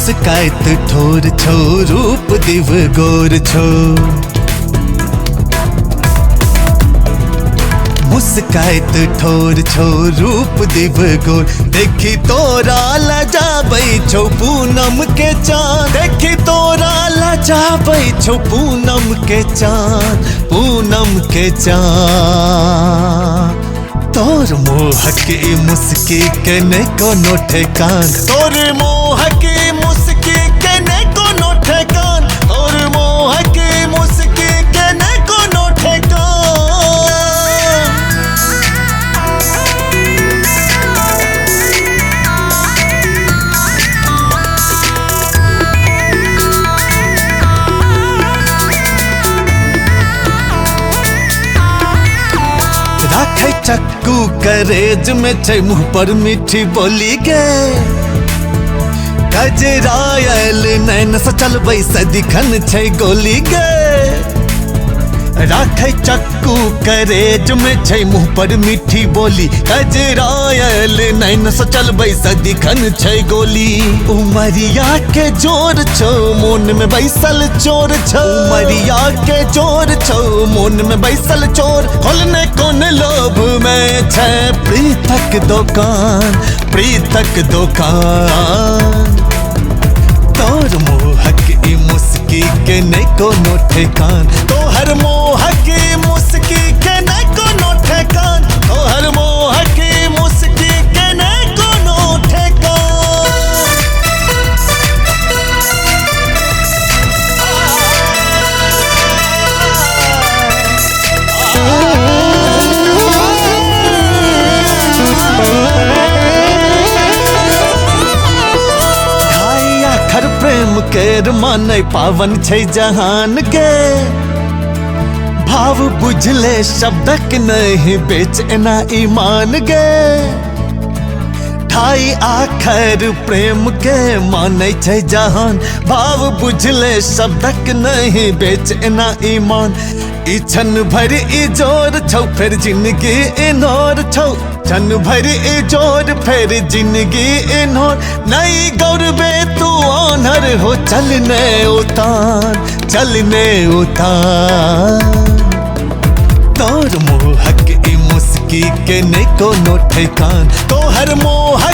मुस्काइत ठोर छो रूप दिव गोर छो। मुस्काइत ठोर छो रूप दिव गोर। देखी तोरा लजाबै छो पूनम के चाँद। देखी तोरा लजाबै छो पूनम के चाँद। पूनम के चाँद। तोर मोहक मुस्की के ने कोनो ठेकान। तोर मोहक मुस्की के ने कोनो ठेकान। तोर मोहक मुस्की के ने कोनो ठेकान। राखै चक्कू करेज में छै मुँह पर मीठी बोली गे। गजरायल नैन से चलबै सदिखन छै गोली गे। राखै चक्कू करेज में छै मुँह पर मीठी बोली। गजरायल नैन से चलबै सदिखन छै गोली। उमरिया के जोर छौ मोन में बैसल चोर छौ। उमरिया के जोर छौ मोन में बैसल चोर। खोलने कौन लोभ में छै प्रीतक दुकान। प्रीतक दुकान। तोर मोहक मुस्की के ने कोनो ठेकान। तोहर मोहक मुस्की के ने कोनो ठेकान। तोहर मोहक मुस्की के ने कोनो ठेकान। आखर प्रेम केर मानै पावन छै जहान के। भाव बुझले शब्दक नहीं बेच एना ईमान गे। ठाई आखर प्रेम के मानै छै जहान। भाव बुझले शब्दक नहीं बेच एना ईमान। ई क्षण भर ई जोर छौ फिर जिंदगी इनोर छौ। क्षण भर ई जोर फिर जिंदगी इनोर। नई गौरबे तू आनर हो चलने उतार। चलने उतार। तोर मोहक मुस्की के ने कोनो ठेकान। तोहर मोहक